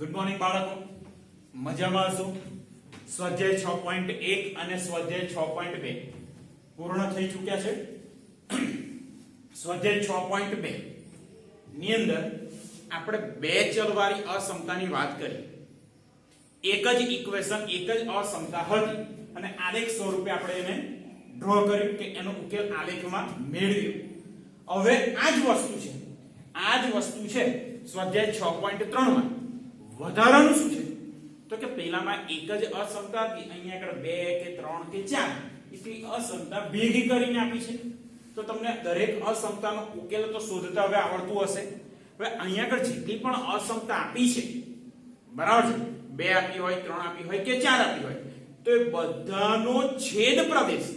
Good morning બાળકો, મજામાં હશો? સ્વાધ્યાય 6.1 અને સ્વાધ્યાય 6.2 પૂર્ણ થઈ ચૂક્યા છે. સ્વાધ્યાય 6.2 ની અંદર આપણે બે ચલવાળી અસમતાની વાત કરી. એક જ ઇક્વેશન, એક જ અસમતા હતી અને આલેખ સ્વરૂપે આપણે એને ડ્રો કર્યું કે એનો ઉકેલ આલેખમાં મેળવ્યો. હવે આ જ વસ્તુ છે સ્વાધ્યાય 6.3 માં. વધારાનું શું છે તો કે પહેલામાં એક જ અસમતા હતી, અહીંયા આગળ 2 કે 3 કે 4 એટલી અસમતા ભેગી કરીને આપી છે. તો તમને દરેક અસમતાનો ઉકેલ તો શોધતા હવે આવડતું હશે. હવે અહીંયા આગળ જેટલી પણ અસમતા આપી છે, બરાબર છે, 2 આપી હોય, 3 આપી હોય કે 4 આપી હોય, તો એ બધાનો છેદ પ્રદેશ,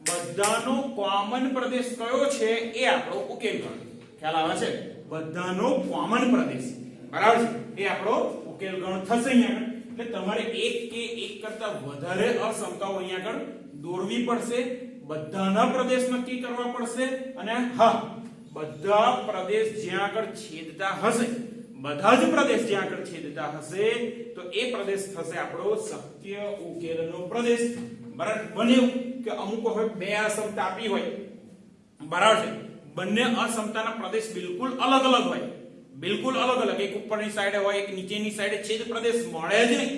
બધાનો કોમન પ્રદેશ કયો છે એ આપણો ઉકેલ ગણ. ખ્યાલ આવે છે? બધાનો કોમન પ્રદેશ, બરાબર છે, એ આપણો ઉકેલ ગણ થશે. અહીંયા આગળ એટલે તમારે એક કે એક કરતા વધારે અસમતાઓ અહીંયા આગળ દોરવી પડશે, બધાના પ્રદેશ નક્કી કરવા પડશે અને હા, બધા પ્રદેશ જ્યાં આગળ છેદતા હશે, બધા જ પ્રદેશ જ્યાં આગળ છેદતા હશે તો એ પ્રદેશ થશે આપણો શક્ય ઉકેલનો પ્રદેશ. બરાબર બન્યું કે અમુક વખત બે અસમતા આપી હોય, બરાબર છે, બંને અસમતાના પ્રદેશ બિલકુલ અલગ અલગ હોય, બિલકુલ અલગ અલગ, એક ઉપરની સાઈડે હોય, એક નીચેની સાઈડે છેદ પ્રદેશ મળે જ નહીં,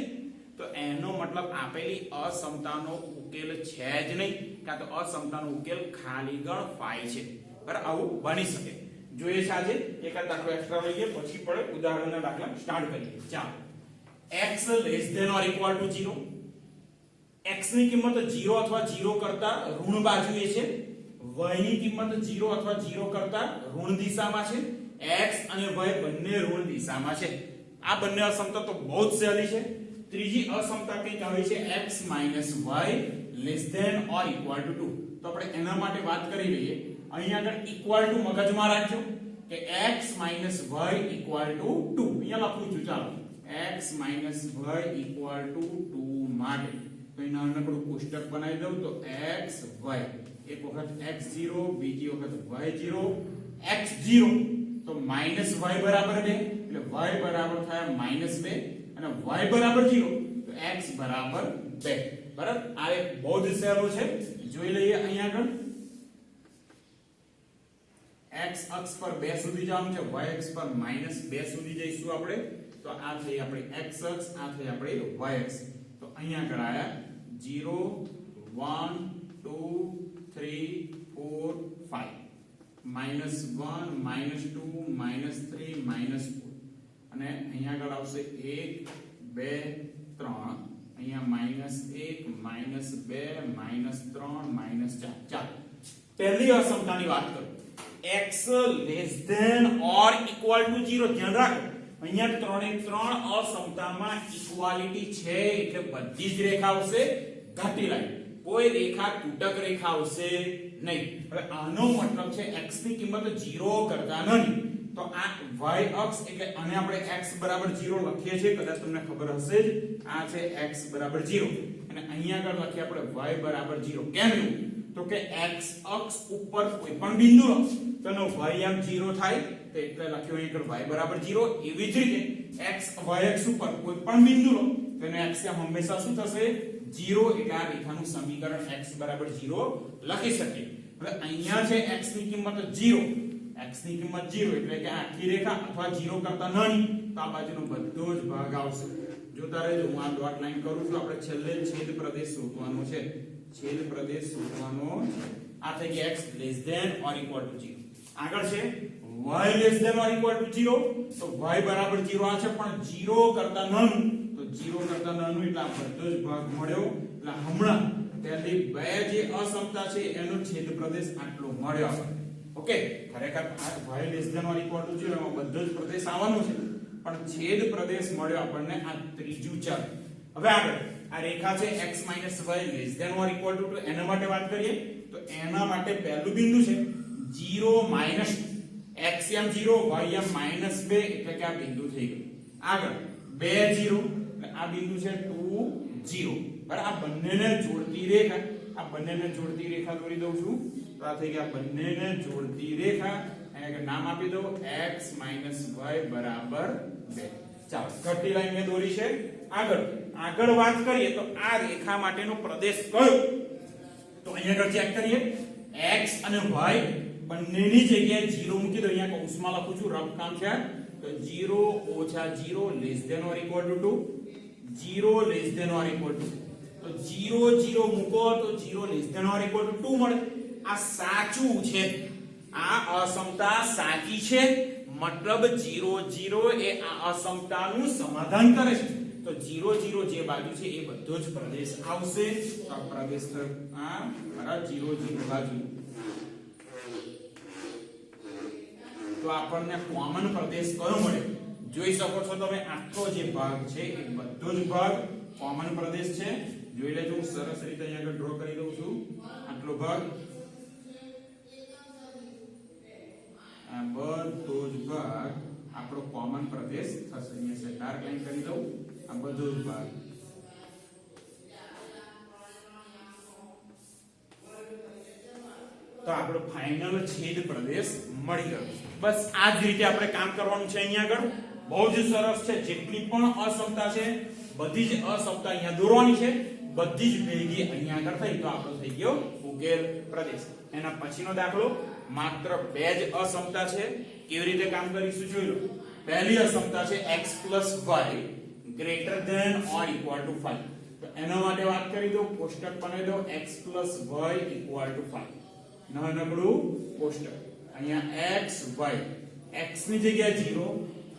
તો એનો મતલબ આપેલી અસમતાનો ઉકેલ છે જ નહીં, કાં તો અસમતાનો ઉકેલ ખાલી ગણ ફાઈ છે. બરાબર, આવું બની શકે. જોઈએ છે આજે એકાદ દાખલો એક્સ્ટ્રા લઈએ, પછી પડે ઉદાહરણના દાખલા સ્ટાર્ટ કરીએ. ચાલો, x less than or equal to 0. x ની કિંમત 0 અથવા 0 કરતા ઋણ બાજુએ છે, y ની કિંમત 0 અથવા 0 કરતા ઋણ દિશામાં છે, x અને y બંને ઋણ દિશામાં છે. આ બંને અસમતા તો બહુ જ સહેલી છે. ત્રીજી અસમતા કઈ આવે છે, x y less than or equal to 2. તો આપણે એના માટે વાત કરી લઈએ. અહીંયા આગળ ઇક્વલ ટુ મગજમાં રાખજો કે x y ઇક્વલ ટુ 2. અહીંયા લખું છું, ચાલો, x y ઇક્વલ ટુ 2 માટે તો એના નાનકડું કોષ્ટક બનાવી દઉં તો x y, એક વખત x0, બીજી વખત y0, x0 તો -y બરાબર 2 એટલે y બરાબર થાય -2 અને y બરાબર 0 તો x બરાબર 2. બરાબર, આ એક બહુ જ સહેલું છે. જોઈ લઈએ. અહીંયા આગળ x અક્ષ પર 2 સુધી જવાનું છે, y અક્ષ પર -2 સુધી જઈશું આપણે. તો આ થઈ આપણી x અક્ષ, આ થઈ આપણી y અક્ષ. તો અહીંયા આગળ આયા 0 1 2 3 4 5 -1 -2 -3 -4 અને અહીંયા આગળ આવશે 1 2 3, અહીંયા -1 -2 -3 -4. પહેલી અસમતાની વાત કરું, x less than or equal to 0. ધ્યાન રાખો, અહીંયા 3 એ 3 અસમતામાં ઇક્વાલિટી છે એટલે બધી જ રેખા આવશે ઘાટી લાઈન, કોઈ રેખા તૂટક રેખા આવશે નહીં. હવે આનો મતલબ છે x ની કિંમત 0 કરતા નાની, તો આ y અક્ષ એટલે આને આપણે x બરાબર 0 લખીએ છીએ, કદાચ તમને ખબર હશે જ. આ છે x બરાબર 0 અને અહીંયા આગળ લખીએ આપણે y બરાબર 0. કેમ એવું? તો કે x અક્ષ ઉપર કોઈ પણ બિંદુ લો તો એનો y આમ 0 થાય, તો એટલે લખ્યું અહીં આગળ y બરાબર 0. એવી જ રીતે x y અક્ષ ઉપર કોઈ પણ બિંદુ લો તો એનો x આમ હંમેશા શું થશે? 0. એટલે આ રેખાનું સમીકરણ x બરાબર 0 લખી શકીએ. હવે અહીંયા છે x ની કિંમત 0, x ની કિંમત 0 એટલે કે આખી રેખા અથવા 0 કરતા નાની, તો આ બાજુનો બધો જ ભાગ આવશે. જોતા રહેજો, હું આ ડોટ લાઈન કરું છું. આપણે છેલ્લે છેદ પ્રદેશ શોધવાનો છે, છેદ પ્રદેશ શોધવાનો. આ થઈ ગયા x less than or equal to 0. આગળ છે y less than or equal to 0. તો y બરાબર 0 આ છે, પણ 0 કરતા નાનું, તો 0 કરતા નાનું એટલે આ બધો જ ભાગ મળ્યો. એટલે હમણાં પહેલી બે જે અસમતા છે એનો છેદ પ્રદેશ આટલો મળ્યો આપણને. ઓકે, ખરેખર આ y less than or equal to 0 એમાં બધો જ પ્રદેશ આવવાનો છે, પણ છેદ પ્રદેશ મળ્યો આપણને આ ત્રીજું ચલ. હવે આગળ આ રેખા છે x y less than or equal to 2. એના માટે વાત કરીએ તો એના માટે પહેલું બિંદુ છે 0 માઈનસ x એમ 0 y એમ -2 એટલે કે આ બિંદુ થઈ ગયું. આગળ 2 0 એટલે આ બિંદુ છે 2 0. બરાબર, આ બંનેને જોડતી રેખા, આ બંનેને જોડતી રેખા દોરી દઉં છું. તો આ થઈ ગયા બંનેને જોડતી રેખા. અહીંયા નામ આપી દો x y બરાબર 2. ચાલો ઘટતી લાઈન મેં દોરી છે આગળ વાત કરીએ તો આ રેખા માટેનો પ્રદેશ કયો તો અહીંયા આગળ ચેક કરીએ x અને y બંનેની જગ્યાએ 0 મૂકી દો અહીંયા કૌંસમાં લખું છું રફ કામ છે તો 0 - 0 less than or equal to 2 0 less than or equal to તો 0 0 મૂકો તો 0 less than or equal to 2 મળે આ સાચું છે આ અસમતા સાચી છે મતલબ 0 0 એ આ અસમતાનું સમાધાન કરે છે તો 0 0 જે બાજુ છે એ બધો જ પ્રદેશ આવશે તો આ પ્રદેશ આ બરાબર 0 0 બાજુ તો આપણને કોમન પ્રદેશ કયો મળે જોઈ શકો છો તમે આખો જે ભાગ છે એ બધો જ ભાગ કોમન પ્રદેશ છે જોઈ લેજો હું સરસ રીતે અહીંયા આગળ ડ્રો કરી દઉં છું આટલો ભાગ આ બધો જ ભાગ આપણો કોમન પ્રદેશ થશે અહીંયા સે ડાર્ક લાઈન કરી દઉં આ બધો જ ભાગ તો આપણો ફાઇનલ છેદ પ્રદેશ મળી ગયો બસ આ જ રીતે આપણે કામ કરવાનું છે અહીંયા આગળ બહુ જ સરસ છે જેટલી પણ અસમતા છે બધી જ અસમતા અહીંયા દોરવાની છે બધી જ ભેગી અહીંયા આગળ થઈ તો આપણો થઈ ગયો ઉકેલ પ્રદેશ એના પછીનો દાખલો માત્ર બે જ અસમતા છે કેવી રીતે કામ કરીશું જોઈ લો પહેલી અસમતા છે x y greater than or equal to 5 તો એના માટે વાત કરી દો કોષ્ટક બનાવી દો x y ઇક્વલ ટુ 5 નાનકડું કોષ્ટક અહીંયા x y x ની જગ્યાએ 0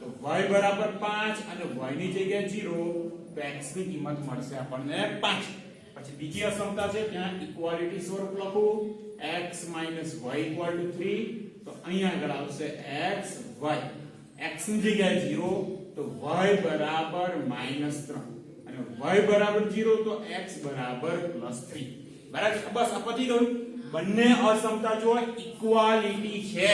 તો y બરાબર 5 અને y ની જગ્યાએ 0 તો x ની કિંમત મળશે આપણને 5 પછી બીજી અસમતા છે ત્યાં ઇક્વાલિટી સ્વરૂપ લખું x y = 3 તો અહીંયા આગળ આવશે x y x ની જગ્યાએ 0 તો y બરાબર -3 અને y બરાબર 0 તો x બરાબર +3 બરાબર બસ આ પતી ગયું બંને અસમતા જો ઇક્વાલિટી છે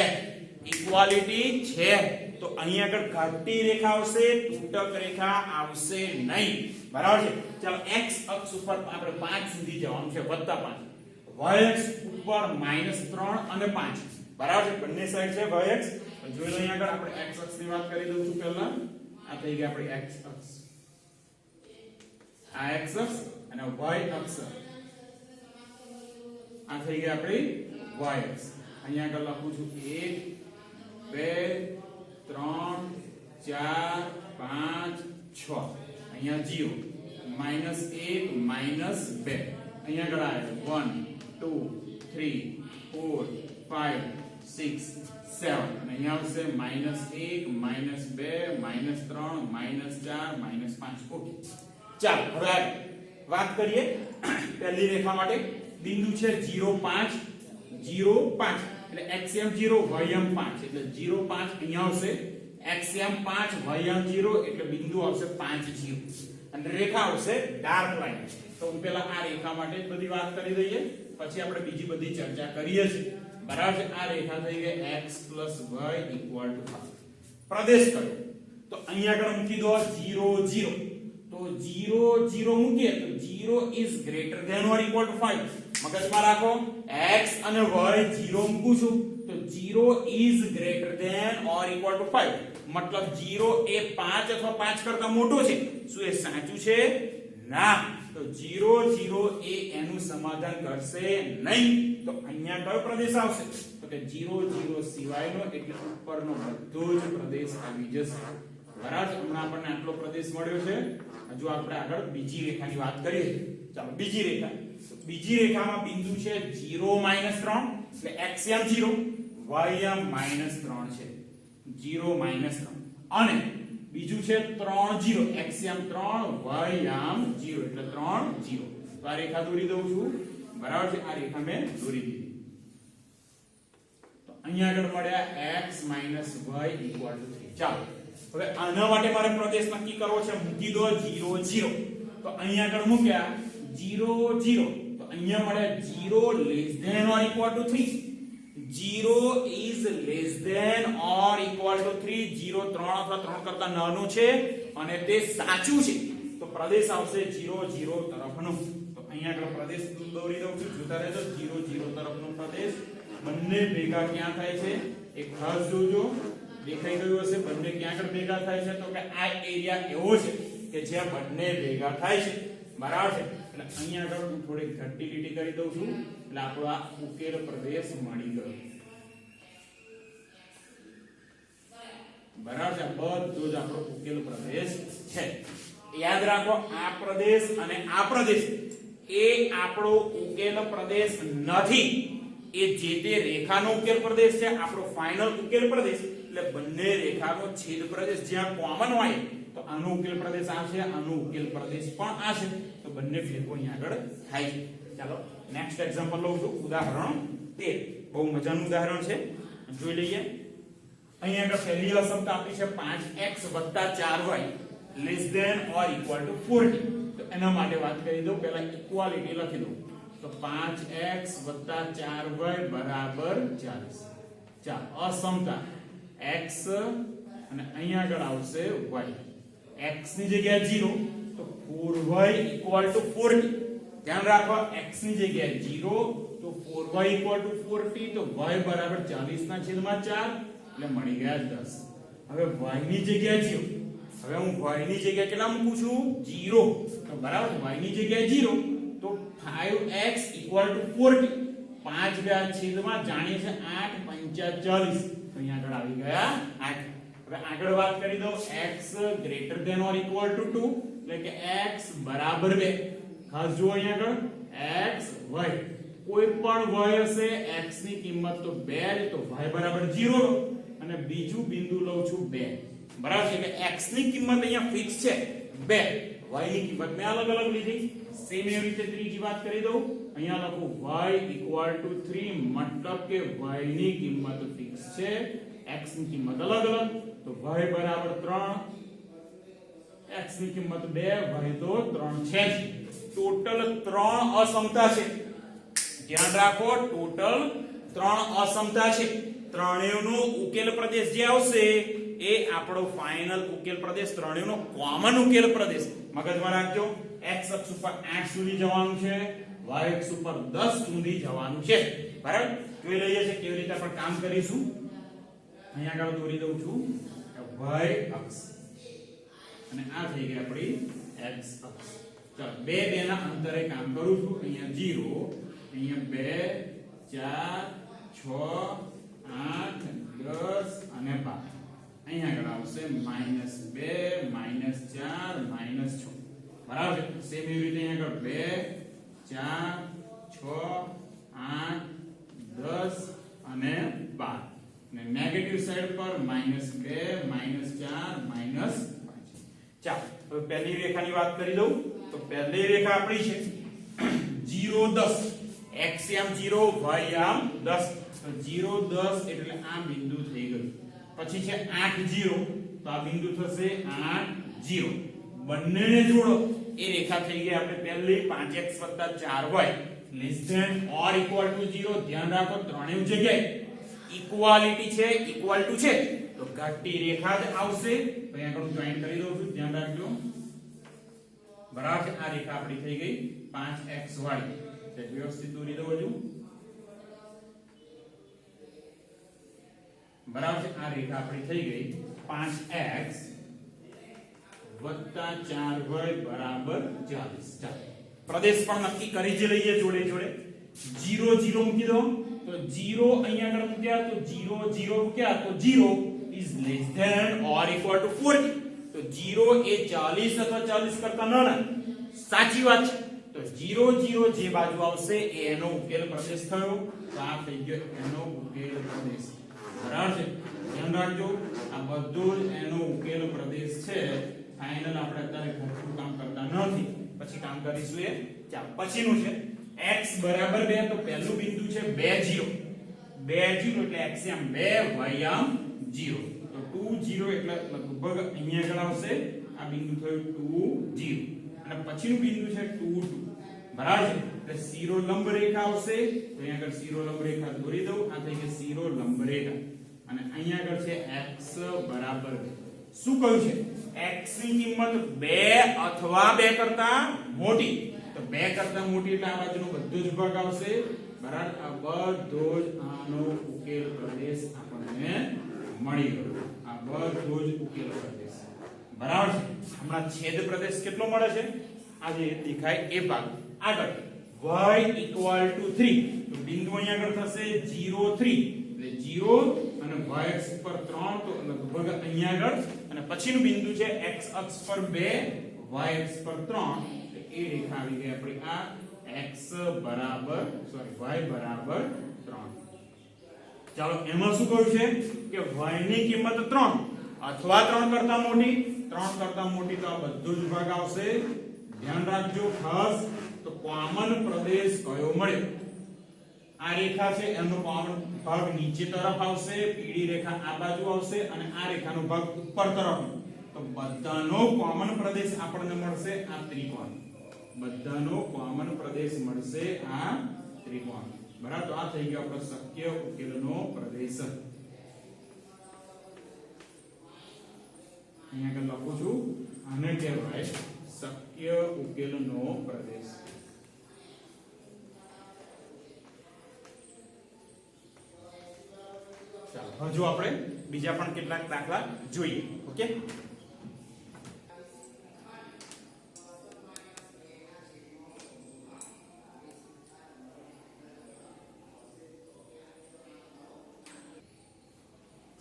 તો અહીંયા આગળ ઘટતી રેખા આવશે તૂટક રેખા આવશે નહીં બરાબર છે ચાલો x અક્ષ ઉપર આપણે 5 સુધી જવાનું છે +5 y અક્ષ ઉપર -3 અને 5 બરાબર છે બંને સાઈડ છે y અક્ષ જોઈ લો અહીંયા આગળ આપણે x અક્ષ ની વાત કરી દઉં છું પહેલા આ થઈ ગઈ આપણી x અક્ષ આ x અક્ષ અને y અક્ષ આ થઈ ગઈ આપણી y અક્ષ અહીંયા આગળ લખું છું 1 2 3 4 5 6 અહીંયા 0 -1 -2 અહીંયા આગળ આવે 1 2 3 4 5 6 7 અને અહીંયા આવશે -1 -2 -3 -4 -5 ઓકે ચાલો હવે વાત કરીએ પહેલી રેખા માટે બિંદુ છે 0 5 0 5 એટલે xm0 ym5 એટલે 0 5 અહીંયા આવશે xm5 ym0 એટલે બિંદુ આવશે 5 0 અને રેખા આવશે ડાર્ક લાઈન તો હું પહેલા આ રેખા માટે જ બધી વાત કરી દઈએ પછી આપણે બીજી બધી ચર્ચા કરીએ છીએ બરાબર છે આ રેખા થઈ ગઈ x y = 5 પ્રદેશ કયો તો અહીંયા આગળ મૂકી દો 0 0 તો 0 0 મૂકીએ તો 0 is greater than or equal to 5 મગજમાં રાખો x અને y 0 મૂકું છું તો 0 is greater than or equal to 5 મતલબ 0 એ 5 અથવા 5 કરતા મોટો છે શું એ સાચું છે ના તો 0 0 એ એનું સમાધાન કરશે નહીં તો અહીંયા કયો પ્રદેશ આવશે તો કે 0 0 સિવાયનો એટલે ઉપરનો બધો જ પ્રદેશ આવી જશે બરાબર હમણાં આપણને આટલો પ્રદેશ મળ્યો છે હજુ આપણે આગળ બીજી રેખાની વાત કરીએ ચાલો બીજી રેખામાં બિંદુ છે 0 -3 એટલે xm0 ym -3 છે 0 -3 અને બીજું છે 3 0 xm3 ym0 એટલે 3 0 તો આ રેખા દોરી દઉં છું બરાબર છે આ રેખા મેં દોરી દીધી તો અહીંયા આગળ મળ્યા x - y = 3 ચાલો હવે આના માટે મારે પ્રદેશ નક્કી કરવો છે મૂકી દો 0 0 તો અહીંયા આગળ મૂક્યા 0 0 તો અહીંયા મળ્યા 0 less than or equal to 3 0 is less than or equal to 3 0 3 અથવા 3 કરતા નાનો છે અને તે સાચું છે તો પ્રદેશ આવશે 0 0 તરફનો તો અહીંયા આગળ પ્રદેશ દોરી દઉં છું જોતા રહેજો 0 0 તરફનો પ્રદેશ બંને ભેગા ક્યાં થાય છે એક ખાસ જોજો દેખાઈ ગયું હશે બંને ક્યાં આગળ ભેગા થાય છે તો કે આ એરિયા એવો છે કે જ્યાં બંને ભેગા થાય છે બરાબર છે એટલે અહીંયા આગળ હું થોડી ઘટ્ટી લીટી કરી દઉં છું એટલે આપણો આ ઉકેલ પ્રદેશ મળી ગયો બરાબર છે બધું જ આપણો ઉકેલ પ્રદેશ છે યાદ રાખો આ પ્રદેશ અને આ પ્રદેશ એ આપણો ઉકેલ પ્રદેશ નથી એ જે તે રેખાનો ઉકેલ પ્રદેશ છે આપણો ફાઇનલ ઉકેલ પ્રદેશ એટલે બંને રેખાનો છેદ પ્રદેશ જ્યાં કોમન હોય તો આનો ઉકેલ પ્રદેશ આ છે આનો ઉકેલ પ્રદેશ પણ આ છે તો બંને ભેગો અહીંયા આગળ થાય છે ચાલો નેક્સ્ટ એક્ઝામ્પલ લઉં છું ઉદાહરણ 13 બહુ મજાનું ઉદાહરણ છે જોઈ લઈએ અહીંયા આગળ પહેલી અસમતા આપી છે 5x 4y less than or equal to 40 તો એના માટે વાત કરી દઉં પહેલા ઇક્વાલિટી લખી દઉં તો 5x 4y બરાબર 40 ચાલો અસમતા x અને અહીંયા આગળ આવશે y x ની જગ્યાએ 0 તો 4y ઇક્વલ ટુ 40 ધ્યાન રાખો x ની જગ્યાએ 0 તો 4y ઇક્વલ ટુ 40 તો y બરાબર 40 ના છેદમાં 4 એટલે મળી ગયા 10 હવે y ની જગ્યાએ 0 હવે હું y ની જગ્યાએ કેટલા મૂકું છું 0 તો બરાબર y ની જગ્યાએ 0 તો 5x ઇક્વલ ટુ 40 5 ગયા છેદમાં જાણીએ છે 8 5 40 તો અહીંયા આગળ આવી ગયા 8 હવે આગળ વાત કરી દો x greater than or equal to 2 એટલે કે x બરાબર 2 ખાસ જુઓ અહીંયા આગળ x y કોઈ પણ y હશે x ની કિંમત તો 2 તો y બરાબર 0 અને બીજું બિંદુ લઉં છું 2 બરાબર છે કે x ની કિંમત અહીંયા ફિક્સ છે 2 y ની કિંમત મેં અલગ અલગ લીધી સેમ એવી રીતે ત્રીજી વાત કરી દઉં અહીંયા લખું y ઇક્વલ ટુ 3 મતલબ કે y ની કિંમત ફિક્સ છે x ની કિંમત અલગ અલગ તો y બરાબર 3 x ની કિંમત 2 y તો 3 છે ટોટલ 3 અસમતા છે ધ્યાન રાખો ટોટલ 3 અસમતા છે ત્રણેયનો ઉકેલ પ્રદેશ જે આવશે એ આપણો ફાઇનલ ઉકેલ પ્રદેશ ત્રણેયનો કોમન ઉકેલ પ્રદેશ મગજમાં રાખજો x અક્ષ ઉપર 8 સુધી જવાનું છે y અક્ષ ઉપર 10 સુધી જવાનું છે બરાબર જોઈ લઈએ છે કેવી રીતે આપણે કામ કરીશું અહીંયા આગળ દોરી દઉં છું y અક્ષ અને આ થઈ ગઈ આપણી x અક્ષ ચાલો બે ના અંતરે કામ કરું છું અહીંયા 0 અહીંયા 2 4 6 8 10 અને 12 અહીંયા આગળ આવશે -2 -4 -6 બરાબર છે સેમ એવી રીતે અહીંયા આગળ 2 4 6 8 10 અને 12 અને નેગેટિવ સાઈડ પર -2 -4 -5 ચાલો હવે પહેલી રેખાની વાત કરી દઉં તો પહેલી રેખા આપણી છે 0 10 x આમ 0 y આમ 10 તો 0 10 એટલે આ બિંદુ થઈ ગયું પછી છે 8 0 તો આ બિંદુ થશે 8 0 બંનેને જોડો એ રેખા થઈ ગઈ આપણે પહેલી 5x 4y less than or equal to 0 ધ્યાન રાખો ત્રણેય જગ્યાએ ઇક્વાલિટી છે ઇક્વલ ટુ છે તો ઘાટી રેખા જ આવશે તો અહીંયા આગળ જોઈન કરી દઉં છું ધ્યાન રાખજો બરાબર આ રેખા આપણી થઈ ગઈ 5xy તે વ્યવસ્થિત દોરી દઉં છું બરાબર છે આ રેખા આપણી થઈ ગઈ 5x 4y બરાબર 40 ચાલો પ્રદેશ પણ નક્કી કરી જ લઈએ જોડે જોડે 0 0 મૂકી દો તો 0 અહીંયા આગળ મૂક્યા તો 0 0 મૂક્યા તો 0 is less than or equal to 40 તો 0 એ 40 અથવા 40 કરતા નાના સાચી વાત છે તો 0 0 જે બાજુ આવશે એ એનો ઉકેલ પ્રદેશ થયો તો આ થઈ ગયો એનો ઉકેલ પ્રદેશ બરાબર છે ધ્યાન રાખજો આ બધું જ એનો ઉકેલ પ્રદેશ છે ફાઇનલ આપણે અત્યારે ઘરનું કામ કરતા નથી પછી કામ કરીશું એ ચાલો પછીનું છે x બરાબર 2 તો પહેલું બિંદુ છે 2 0 એટલે x આમ 2 y આમ 0 તો 2 0 એટલે લગભગ અહીંયા આગળ આવશે આ બિંદુ થયું 2 0 અને પછીનું બિંદુ છે 2 2 બરાબર છે એટલે શિરો લંબ રેખા આવશે તો અહીંયા આગળ શિરો લંબ રેખા દોરી દઉં આ થઈ ગઈ શિરો લંબ રેખા અને અહીંયા આગળ છે x બરાબર 2 શું કહ્યું છે x ની કિંમત 2 અથવા 2 કરતા મોટી તો 2 કરતા મોટી એટલે આ બાજુનો બધો જ ભાગ આવશે બરાબર આ બધો જ આનો ઉકેલ પ્રદેશ આપણને મળી ગયો બધો જ ઉકેલ પ્રદેશ બરાબર છે. હમણાં છેદ પ્રદેશ કેટલો મળે છે આ જે દેખાય એ ભાગ. આગળ y equal to 3 તો બિંદુ અહીંયા આગળ થશે 0 3 એટલે 0 અને y અક્ષ પર 3 તો લગભગ અહીંયા આગળ અને પછીનું બિંદુ છે x અક્ષ પર 2 y અક્ષ પર 3 એ રેખા આવી ગઈ આપણી આ x બરાબર y બરાબર 3. ચાલો એમાં શું કહ્યું છે કે y ની કિંમત 3 અથવા 3 કરતા મોટી 3 કરતા મોટી તો આ બધો જ ભાગ આવશે. ધ્યાન રાખજો ખાસ તો કોમન પ્રદેશ કયો મળ્યો આ રેખા છે એનો કોમન ભાગ નીચે તરફ આવશે પીળી રેખા આ બાજુ આવશે અને આ રેખાનો ભાગ ઉપર તરફ તો બધાનો કોમન પ્રદેશ આપણને મળશે આ ત્રિકોણ. બધાનો કોમન પ્રદેશ મળશે આ ત્રિકોણ બરાબર. તો આ થઈ ગયો આપણો શક્ય ઉકેલનો પ્રદેશ. અહીંયા આગળ લખું છું આને કહેવાય શક્ય ઉકેલનો પ્રદેશ. ચાલો હજુ આપણે બીજા પણ કેટલાક દાખલા જોઈએ. ઓકે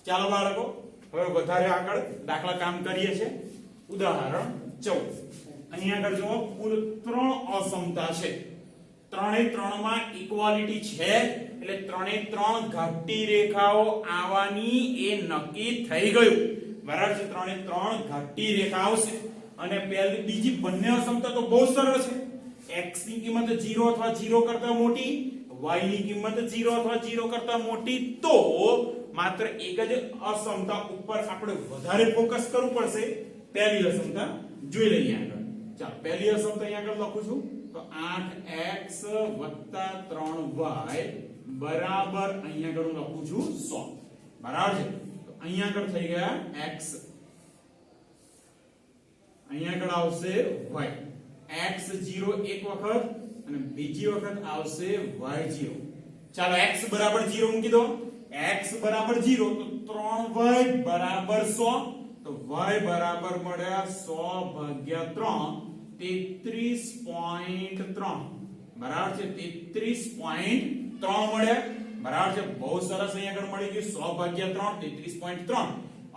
ચાલો બાળકો હવે વધારે આગળ દાખલા કામ કરીએ છીએ. ઉદાહરણ 14 અહીંયા આગળ જુઓ કુલ 3 અસમતા છે. ત્રણે ત્રણમાં ઇક્વાલિટી છે એટલે ત્રણે ત્રણ ઘાટી રેખાઓ આવવાની એ નક્કી થઈ ગયું બરાબર છે. ત્રણે ત્રણ ઘાટી રેખા આવશે અને પહેલી બીજી બંને અસમતા તો બહુ સરળ છે. x ની કિંમત 0 અથવા 0 કરતા મોટી y ની કિંમત 0 અથવા 0 કરતા મોટી તો માત્ર એક જ અસમતા ઉપર આપણે વધારે ફોકસ કરવું પડશે. પહેલી અસમતા જોઈ લઈએ આગળ. ચાલો પહેલી અસમતા અહીંયા આગળ લખું છું તો 8x 3y બરાબર અહીંયા આગળ હું લખું છું 100 બરાબર છે. તો અહીંયા આગળ થઈ ગયા x અહીંયા આગળ આવશે y x0 એક વખત અને બીજી વખત આવશે y0. ચાલો x બરાબર 0 મૂકી દો. x બરાબર 0 તો 3y બરાબર 100 તો y બરાબર મળ્યા 100 ભાગ્યા 3 33.3 બરાબર છે. 33.3 મળ્યા બરાબર છે. બહુ સરસ અહીંયા આગળ મળી ગયું 100 ભાગ્યા 3 33.3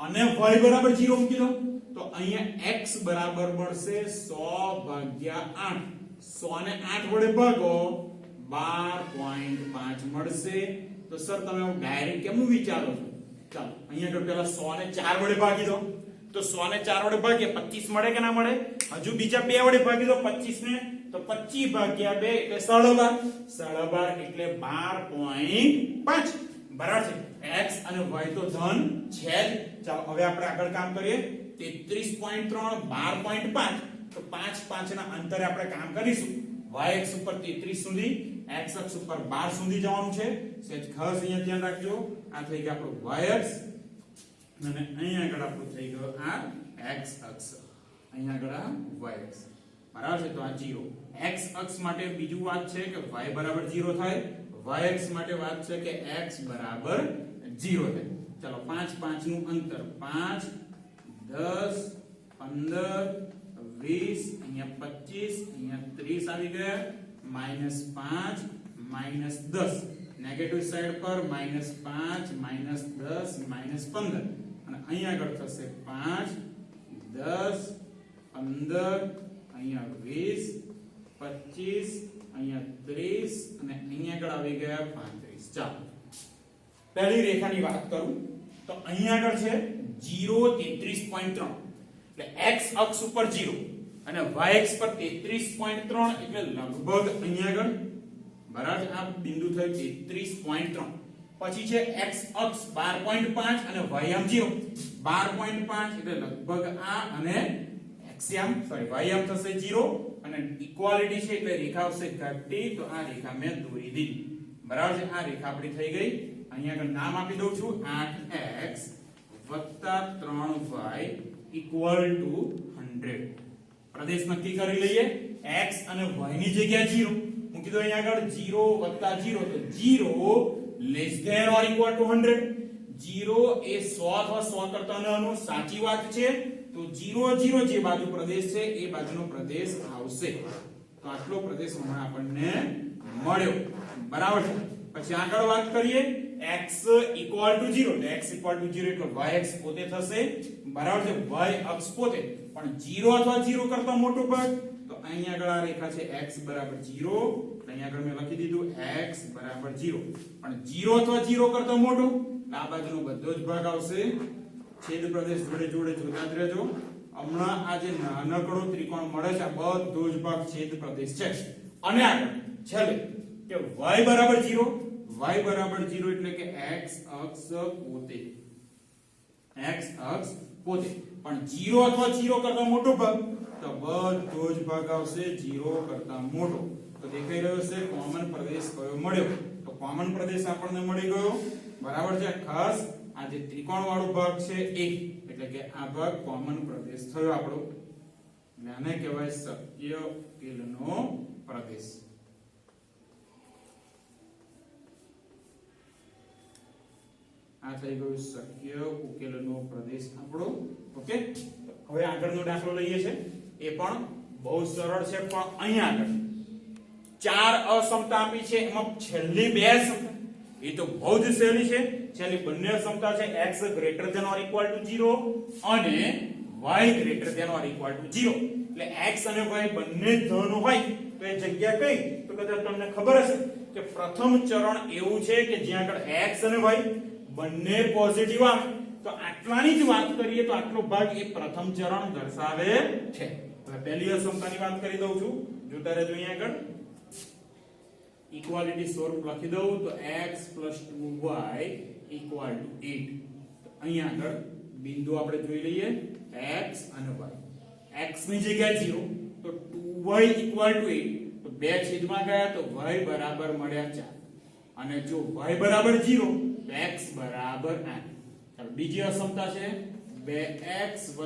અને y બરાબર 0 મૂકી દો તો અહીંયા x બરાબર મળશે 100 ભાગ્યા 8 100 ને 8 વડે ભાગો 12.5 મળશે. તો સર તમે ડાયરેક્ટ કેમ વિચારો છો? ચાલો અહીંયા આગળ પહેલા 100 ને 4 વડે ભાગી દો તો 100 ને 4 વડે ભાગીએ 25 મળે કે ના મળે? હજુ બીજા 2 વડે ભાગી દો 25 ને તો 25 ભાગ્યા 2 એટલે 12.5 એટલે 12.5 બરાબર છે. x અને y તો ધન છે જ. ચાલો હવે આપણે આગળ કામ કરીએ. 33.3 12.5 તો 5 5 ના અંતરે આપણે કામ કરીશું. y અક્ષ ઉપર 33 સુધી x અક્ષ ઉપર 12 સુધી જવાનું છે. સેજ ખાસ અહીંયા ધ્યાન રાખજો. આ થઈ ગયો આપણો y અક્ષ અને અહીંયા આગળ આપણું થઈ ગયો આ x અક્ષ. અહીંયા આગળ આ y અક્ષ બરાબર છે. તો આ 0 x અક્ષ માટે બીજું વાત છે કે y બરાબર 0 થાય. y અક્ષ માટે વાત છે કે x બરાબર 0 થાય. ચાલો 5 5 નું અંતર 5 10 15 20 અહીંયા 25 અહીંયા 30 આવી ગયા -5 -10 નેગેટિવ સાઈડ પર -5 -10 -15 અને અહીંયા આગળ થશે 5 10 15 અહીંયા 20 25 અહીંયા 30 અને અહીંયા આગળ આવી ગયા 35. ચાલો પહેલી રેખાની વાત કરું તો અહીંયા આગળ છે 0 33.3 એટલે x અક્ષ ઉપર 0 અને y અક્ષ પર 33.3 એટલે લગભગ અહીંયા આગળ બરાબર આ બિંદુ થયું 33.3. પછી છે x અક્ષ 12.5 અને y આમ 0 12.5 એટલે લગભગ આ અને x આમ y આમ થશે 0 અને ઇક્વાલિટી છે એટલે રેખા આવશે ઘાટી તો આ રેખા મેં દોરી દીધી બરાબર છે. આ રેખા આપણી થઈ ગઈ. અહીંયા આગળ નામ આપી દઉં છું 8x 3y equal to 100. પ્રદેશ નક્કી કરી લઈએ. x અને y ની જગ્યાએ 0 મૂકી દો. અહીંયા આગળ 0 + 0 તો 0 less than or equal to 100. 0 એ 100 અથવા 100 કરતા નાનો સાચી વાત છે તો 0 0 જે બાજુ પ્રદેશ છે એ બાજુનો પ્રદેશ આવશે તો આટલો પ્રદેશ હમણાં આપણને મળ્યો બરાબર છે પછી આગળ વાત કરીએ x = 0 તો x = 0 એટલે y અક્ષ પોતે થશે બરાબર છે y અક્ષ પોતે પણ 0 અથવા 0 કરતા મોટો ભાગ તો અહીં આગળ આ રેખા છે x = 0 અહીં આગળ મેં લખી દીધું x = 0 પણ 0 અથવા 0 કરતા મોટો આ બાજુનો બધો જ ભાગ આવશે છેદ પ્રદેશ જોડે જોડે જોતા જ રહેજો હમણાં આ જે નાનકડો ત્રિકોણ મળે છે આ બધો જ ભાગ છેદ પ્રદેશ છે અને આગળ છેલ્લે કે y = 0 એટલે કે x અક્ષ પોતે પણ 0 અથવા 0 કરતા મોટો ભાગ તો બધો જ ભાગ આવશે 0 કરતા મોટો તો દેખાઈ રહ્યો છે કોમન પ્રદેશ કયો મળ્યો તો કોમન પ્રદેશ આપણને મળી ગયો બરાબર છે ખાસ આ જે ત્રિકોણ વાળો ભાગ છે એટલે કે આ ભાગ કોમન પ્રદેશ થયો આપણો એટલે આને કહેવાય શક્ય ઉકેલનો પ્રદેશ આ થઈ ગયું શક્ય ઉકેલનો પ્રદેશ આપણો ઓકે હવે આગળનો દાખલો લઈએ છે એ પણ બહુ સરળ છે પણ અહીંયા આગળ ચાર અસમતા આપી છે એમાં છેલ્લી બે સમતા એ તો બહુ જ સહેલી છે છેલ્લી બંને સમતા છે x > 0 અને y > 0 એટલે x અને y બંને ધન હોય તો એ જગ્યા કઈ તો કદાચ તમને ખબર હશે કે પ્રથમ ચરણ એવું છે કે જ્યાં આગળ x અને y બંને પોઝિટિવ આવે તો આટલાની જ વાત કરીએ તો આટલો ભાગ એ પ્રથમ ચરણ દર્શાવે છે હવે પહેલી અસમતાની વાત કરી દઉં છું જોતા રહેજો અહીંયા આગળ ઇક્વાલિટી સ્વરૂપ લખી દઉં તો x + 2y = 8 તો અહીંયા આગળ બિંદુ આપણે જોઈ લઈએ x અને y x ની જગ્યાએ 0 તો 2y = 8 તો બે છેદમાં ગયા તો y બરાબર મળ્યા 4 અને જો y બરાબર 0 તો x બરાબર 8 ચાલો બીજી અસમતા છે 2x +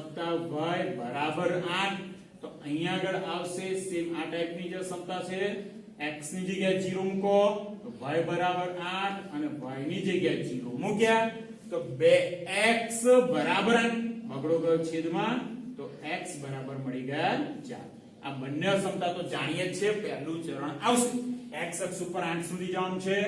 y બરાબર 8 તો અહીંયા આગળ આવશે સેમ આ ટાઈપની જે અસમતા છે x ની જગ્યાએ 0 મૂકો તો y બરાબર 8 અને y ની જગ્યાએ 0 મૂક્યા તો 2x બરાબર 8 બગડો ગયો છેદમાં તો x બરાબર મળી ગયા 4 આ બંને અસમતા તો જાણીએ જ છે પહેલું ચરણ આવશે x અક્ષ ઉપર 8 સુધી જવાનું છે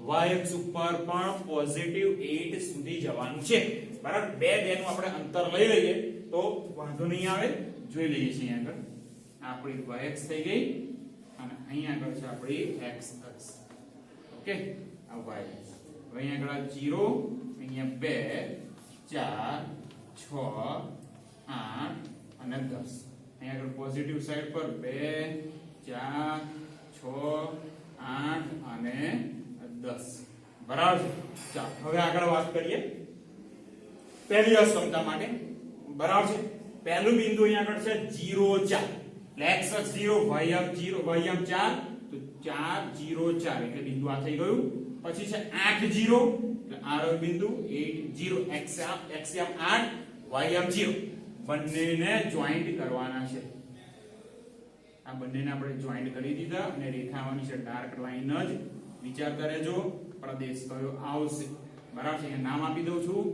y અક્ષ ઉપર પણ પોઝિટિવ 8 સુધી જવાનું છે બરાબર બે નું આપણે અંતર લઈ લઈએ તો વાંધો નહીં આવે જોઈ લઈએ છીએ આગળ આપણી y અક્ષ થઈ ગઈ અને અહીં આગળ છે આપણી x અક્ષ ઓકે આ y અક્ષ હવે અહીં આગળ 0 અહીંયા 2 4 6 8 અને 10 અહીં આગળ પોઝિટિવ સાઈડ પર 2 4 6 8 અને 10 બરાબર ચાલો હવે આગળ વાત કરીએ પહેલી અસમતા માટે બરાબર છે પહેલું બિંદુ અહીં આગળ છે 0 4 x અક્ષ 0 y અક્ષ 0 y અક્ષ 4 તો 4 0 4 એટલે બિંદુ આ થઈ ગયું પછી છે 8 0 એટલે આ રહ્યું બિંદુ 8 0 x અક્ષ 8 y અક્ષ 0 બંનેને જોઈન્ટ કરવાના છે આ બંનેને આપણે જોઈન્ટ કરી દીધા અને રેખા આવવાની છે ડાર્ક લાઈન જ વિચાર કરેજો પ્રદેશ કયો આવશે બરાબર છે નામ આપી દઉં છું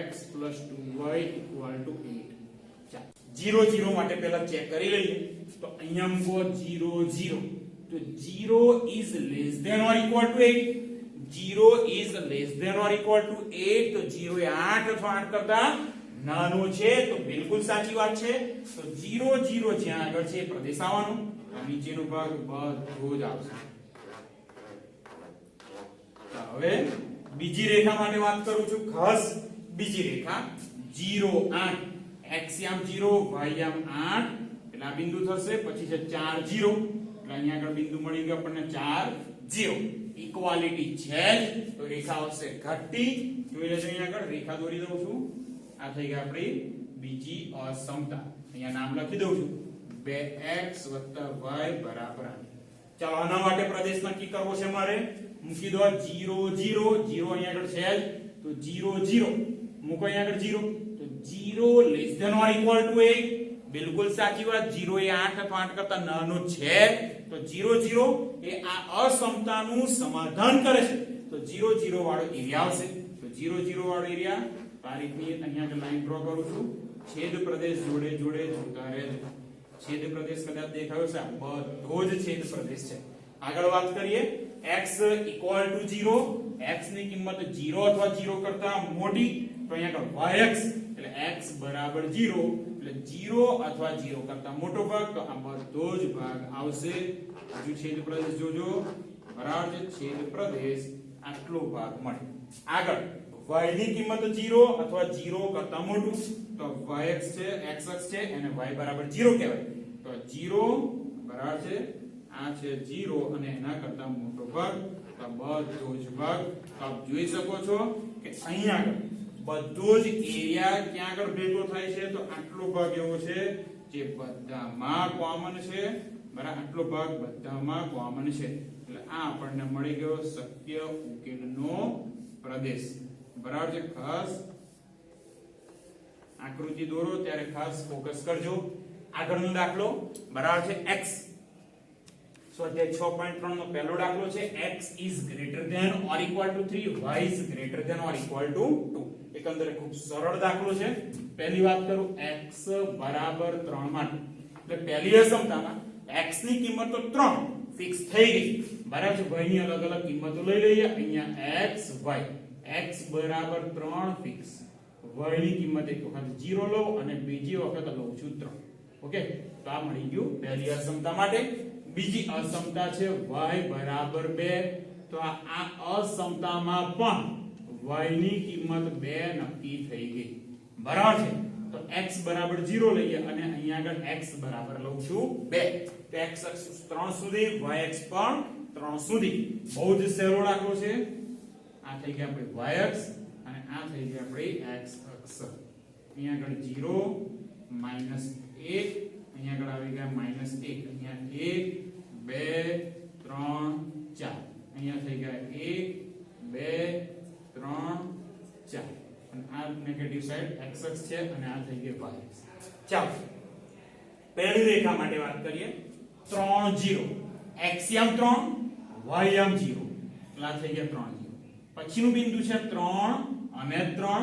x + 2y = 8 0 0 માટે પહેલા ચેક કરી લઈએ તો અહીંયા મૂકો 0 0 તો 0 is less than or equal to 8 0 is less than or equal to 8 તો 0 એ 8 અથવા 8 કરતા નાનો છે તો બિલકુલ સાચી વાત છે તો 0 0 જ્યાં આગળ છે પ્રદેશ આવવાનો આ નીચેનો ભાગ બધો જ આવશે હવે બીજી રેખા માટે વાત કરું છું ખાસ બીજી રેખા 0 8 x યામ 0 y યામ 8 એટલે આ બિંદુ થશે પછી છે 4 0 એટલે અહીંયા આગળ બિંદુ મળી ગયો આપણને 4 0 ઇક્વાલિટી છે તો રેખા આવશે ઘટી જોઈ લેજો અહીંયા આગળ રેખા દોરી દઉં છું આ થઈ ગઈ આપણી બીજી અસમતા અહીંયા નામ લખી દઉં છું 2x + y બરાબર 8 ચાલો આના માટે પ્રદેશ નક્કી કરવો છે મારે મૂકી દો 0 0 0 અહીંયા આગળ છે તો 0 0 મૂકો અહીંયા આગળ 0 તો 0 less than or equal to 8 બિલકુલ સાચી વાત 0 એ 8 અથવા 8 કરતા નાનો છે તો 0 0 એ આ અસમતાનું સમાધાન કરે છે તો 0 0 વાળો એરિયા આવશે તો 0 0 વાળો એરિયા આ રીતની અહીંયા લાઈન ડ્રો કરું છું છેદ પ્રદેશ જોડે જોડે જોતા રહેજો છેદ પ્રદેશ કદાચ દેખાયો છે બધો જ છેદ પ્રદેશ છે આગળ વાત કરીએ x = 0 x ની કિંમત 0 અથવા 0 કરતા મોટી તો અહીંયા આગળ yx એટલે x બરાબર 0 એટલે 0 અથવા 0 કરતા મોટો ભાગ તો આ બધો જ ભાગ આવશે હજુ છેદ પ્રદેશ જોજો બરાબર છે છેદ પ્રદેશ આટલો ભાગ મળે આગળ y ની કિંમત 0 અથવા 0 કરતા મોટું તો yx છે x અક્ષ છે એને y બરાબર 0 કહેવાય તો 0 બરાબર છે આ છે 0 અને એના કરતા મોટો ભાગ તો બધો જ ભાગ તો આપ જોઈ શકો છો કે અહીંયા આગળ બધો જ એરિયા ક્યાં આગળ ભેગો થાય છે તો આટલો ભાગ એવો છે જે બધામાં કોમન છે બરાબર આટલો ભાગ બધામાં કોમન છે એટલે આ આપણને મળી ગયો શક્ય ઉકેલનો પ્રદેશ બરાબર છે ખાસ આકૃતિ દોરો ત્યારે ખાસ ફોકસ કરજો આગળનો દાખલો બરાબર છે x સ્વાધ્યાય 6.3 નો પહેલો દાખલો છે x is greater than or equal to 3 y is greater than or equal to 2 એકંદરે ખૂબ સરળ દાખલો છે પહેલી વાત કરું x બરાબર 3 માટે એટલે પહેલી અસમતામાં x ની કિંમત તો 3 ફિક્સ થઈ ગઈ બરાબર છે y ની અલગ અલગ કિંમતો લઈ લઈએ અહીંયા x y x બરાબર 3 ફિક્સ y ની કિંમત એક વખત 0 લો અને બીજી વખત લઉં છું 3 ઓકે તો આ મળી ગયું પહેલી અસમતા માટે બીજી અસમતા છે y બરાબર 2 તો આ અસમતામાં પણ y ની કિંમત 2 નક્કી થઈ ગઈ બરાબર છે તો x બરાબર 0 લઈએ અને અહીંયા આગળ x બરાબર લઉં છું 2 તો x અક્ષ 3 સુધી y અક્ષ પણ 3 સુધી બહુ જ સહેલો દાખલો છે આ થઈ ગયા આપણી y અક્ષ અને આ થઈ ગઈ આપણી x અક્ષ અહીંયા આગળ 0 -1 અહીંયા આગળ આવી ગયા -1 અહીંયા 1 2 3 4 અહીંયા થઈ ગયા 1 2 3 4 અને આ નેગેટિવ સાઈડ x અક્ષ છે અને આ થઈ ગઈ y અક્ષ ચાલો પહેલી રેખા માટે વાત કરીએ 3 0 x યામ 3 y યામ 0 એટલે આ થઈ ગયા 3 0 પછીનું બિંદુ છે 3 અને 3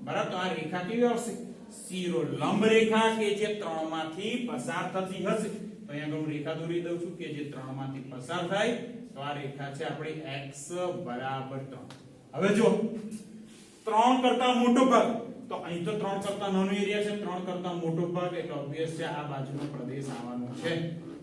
બરાબર તો આ રેખા કેવી આવશે શિરો લંબ રેખા કે જે 3 માંથી પસાર થતી હશે તો અહીંયા હું રેખા દોરી દઉં છું કે જે 3 માંથી પસાર થાય તો આ રેખા છે આપણી x બરાબર 3 હવે જો 3 કરતા મોટો ભાગ તો અહીં તો 3 કરતા નાનો એરિયા છે 3 કરતા મોટો ભાગ એટલે ઓબ્વિયસ છે આ બાજુનો પ્રદેશ આવવાનો છે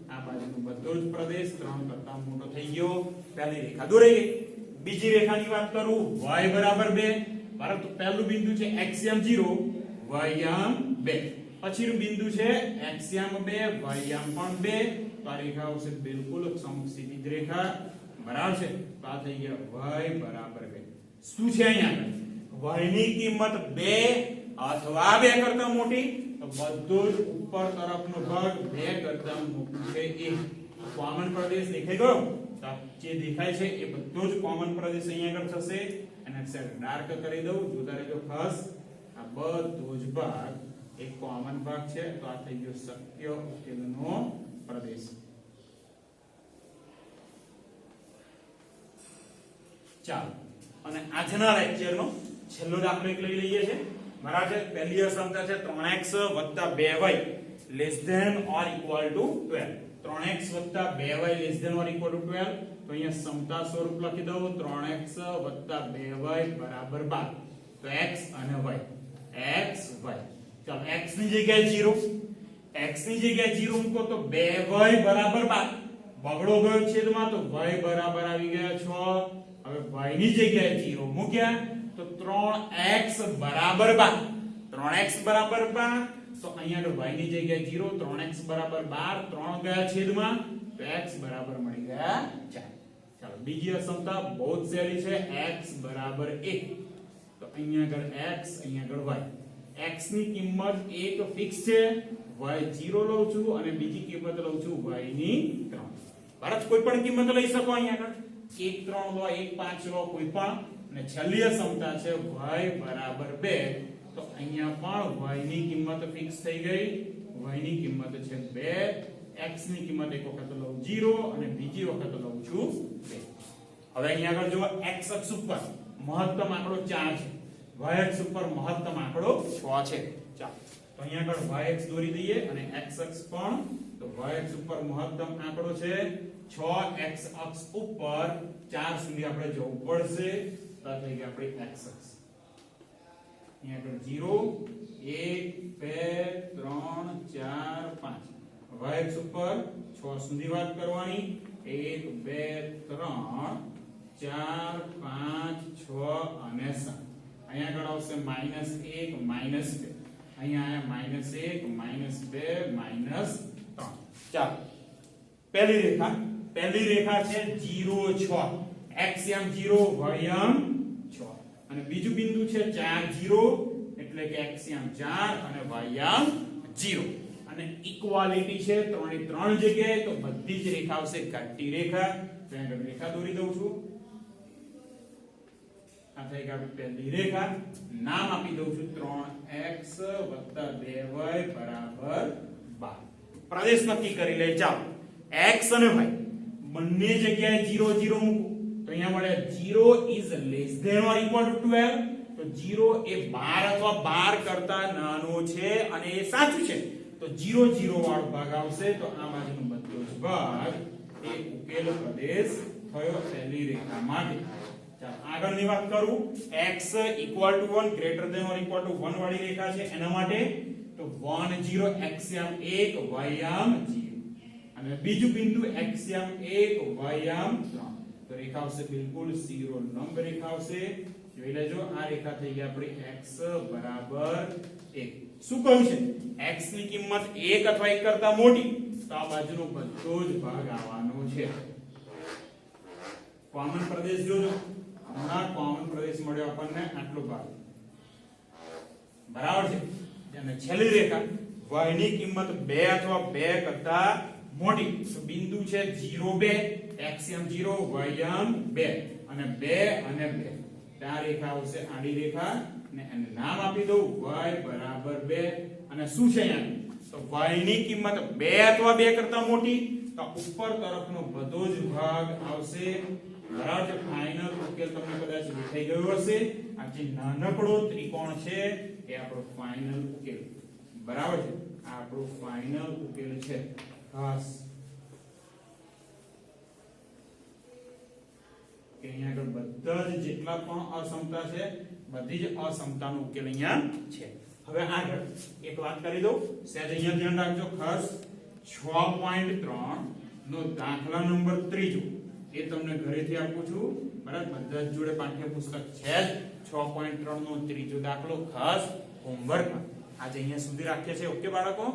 આ બાજુનો બધો જ પ્રદેશ 3 કરતા મોટો થઈ ગયો પહેલી રેખા દોરાઈ ગઈ બીજી રેખાની વાત કરું y બરાબર 2 બરાબર તો પહેલું બિંદુ છે x યામ 0 y યામ 2 પછીનું બિંદુ છે x યામ 2 y યામ પણ 2 તો આ રેખા આવશે બિલકુલ સમક્ષિતિજ રેખા બરાબર છે તો આ થઈ ગયા y બરાબર 2 શું છે અહીંયા y ની કિંમત 2 અથવા 2 કરતા મોટી તો બધો જ ઉપર તરફનો ભાગ 2 કરતા મોટો છે એ કોમન પ્રદેશ દેખાઈ ગયો તો જે દેખાય છે એ બધો જ કોમન પ્રદેશ અહીંયા આગળ થશે અને સેલ ડાર્ક કરી દઉં જોતા રહેજો ખાસ આ બધો જ ભાગ એક કોમન ભાગ છે તો આ થઈ ગયો શક્ય ઉકેલનો પ્રદેશ ચાલો અને આજના લેક્ચરનો છેલ્લો દાખલો એક લઈ લઈએ છે બરાબર છે પહેલી અસમતા છે 3x 2y less than or equal to 12 3x 2y less than or equal to 12 તો અહીંયા સમતા સ્વરૂપ લખી દઉં 3x 2y બરાબર 12 તો x અને y x y ચાલો x ની જગ્યાએ 0 x ની જગ્યાએ 0 મૂકો તો 2y બરાબર 12 બગડો ગયો છેદમાં તો y બરાબર આવી ગયા 6 હવે y ની જગ્યાએ 0 મૂક્યા તો 3x બરાબર 12 3x બરાબર 12 તો અહીંયા y ની જગ્યાએ 0 3x બરાબર 12 3 ગયા છેદમાં તો x બરાબર મળી ગયા 4 ચાલો બીજી અસમતા બહુ જ સહેલી છે x બરાબર 1 તો અહીંયા આગળ x અહીંયા આગળ y x ની કિંમત 1 ફિક્સ છે y 0 લઉં છું અને બીજી કિંમત લઉં છું y ની 3 બરાબર કોઈ પણ કિંમત લઈ શકો અહીંયા આગળ 1 3 લો 1 5 લો કોઈ પણ અને છેલ્લી અસમતા છે y બરાબર 2 તો અહીંયા પણ y ની કિંમત ફિક્સ થઈ ગઈ y ની કિંમત છે 2 x ની કિંમત એક વખત લઉં 0 અને બીજી વખત લઉં છું 2 હવે અહીંયા આગળ જો x અક્ષ ઉપર મહત્તમ આંકડો 4 છે, y-અક્ષ ઉપર મહત્તમ આંકડો 6 છે. ચાલો તો અહીંયા આગળ y-અક્ષ દોરી દઈએ અને x-અક્ષ પણ. તો y-અક્ષ ઉપર મહત્તમ આંકડો છે 6, x-અક્ષ ઉપર 4 સુધી આપણે જવું પડશે. તો આ થઈ ગઈ આપણી x-અક્ષ. અહીંયા આગળ 0 1 2 3 4 5 y-અક્ષ ઉપર 6 સુધી વાત કરવાની. 1 2 3 4 5 6 અને 7. અહીંયા આગળ આવશે -1 -2. અહીંયા આયા -1 -2 -3. ચાલો પહેલી રેખા છે 0 6, xm 0 ym 6 અને બીજું બિંદુ છે 4 0 એટલે કે xm 4 અને ym 0 અને ઇક્વાલિટી છે 3 ની 3 જગ્યાએ. તો બધી જ રેખા આવશે ઘાટી રેખા. તો અહીંયા રેખા દોરી દઉં છું. આ થઈ ગઈ પહેલી રેખા. નામ આપી દઉં છું 3x + 2y = 12. પ્રદેશ નક્કી કરી લે. ચાલો x અને y બંને જગ્યાએ 0 0 મૂકો. તો અહીંયા મળે 0 is less than or equal to 12. તો 0 એ 12 અથવા 12 કરતા નાનો છે અને એ સાચું છે. તો 0 0 વાળો ભાગ આવશે. તો આ બાજુનો બધો જ ભાગ એ ઉકેલ પ્રદેશ થયો પહેલી રેખા માટે. ચાલો આગળની વાત કરું. x = 1 greater than or equal to 1 વાળી રેખા છે એના માટે. તો 1 0 xm 1 ym 0 અને બીજું બિંદુ xm 1 ym 3. તો રેખા આવશે બિલકુલ શિરો લંબ રેખા આવશે. જોઈ લેજો આ રેખા થઈ ગઈ આપણી x = 1. શું કહ્યું છે? x ની કિંમત 1 અથવા 1 કરતા મોટી. તો આ બાજુનો બધો જ ભાગ આવવાનો છે. કોમન પ્રદેશ જોજો. હમણાં કોમન પ્રદેશ મળ્યો આપણને આટલો ભાગ. બરાબર છે. અને છેલ્લી રેખા y ની કિંમત 2 અથવા 2 કરતા મોટી. તો બિંદુ છે 0 2 xm 0 ym 2 અને 2 અને 2. આ રેખા આવશે આડી રેખા અને એને નામ આપી દઉં y = 2. અને શું છે અહીંયા? તો y ની કિંમત 2 અથવા 2 કરતા મોટી. તો ઉપર તરફનો બધો જ ભાગ આવશે. બરાબર છે. ફાઇનલ ઉકેલ તમને કદાચ દેખાઈ ગયો હશે. આ જે નાનકડો ત્રિકોણ છે એ આપણો ફાઇનલ ઉકેલ. બરાબર છે. આ આપણો ફાઇનલ ઉકેલ છે. ખાસ કે અહીંયા આગળ બધા જ જેટલા પણ અસમતા છે બધી જ અસમતાનો ઉકેલ અહીંયા છે. હવે આગળ એક વાત કરી દઉં. સહેજ અહીંયા ધ્યાન રાખજો ખાસ. 6.3 નો દાખલા નંબર 3 એ તમને ઘરેથી આપું છું. બરાબર. બધા જ જોડે પાઠ્યપુસ્તક છે જ. 6.3 નો ત્રીજો દાખલો ખાસ હોમવર્કમાં આજે અહીંયા સુધી રાખીએ છીએ. ઓકે બાળકો.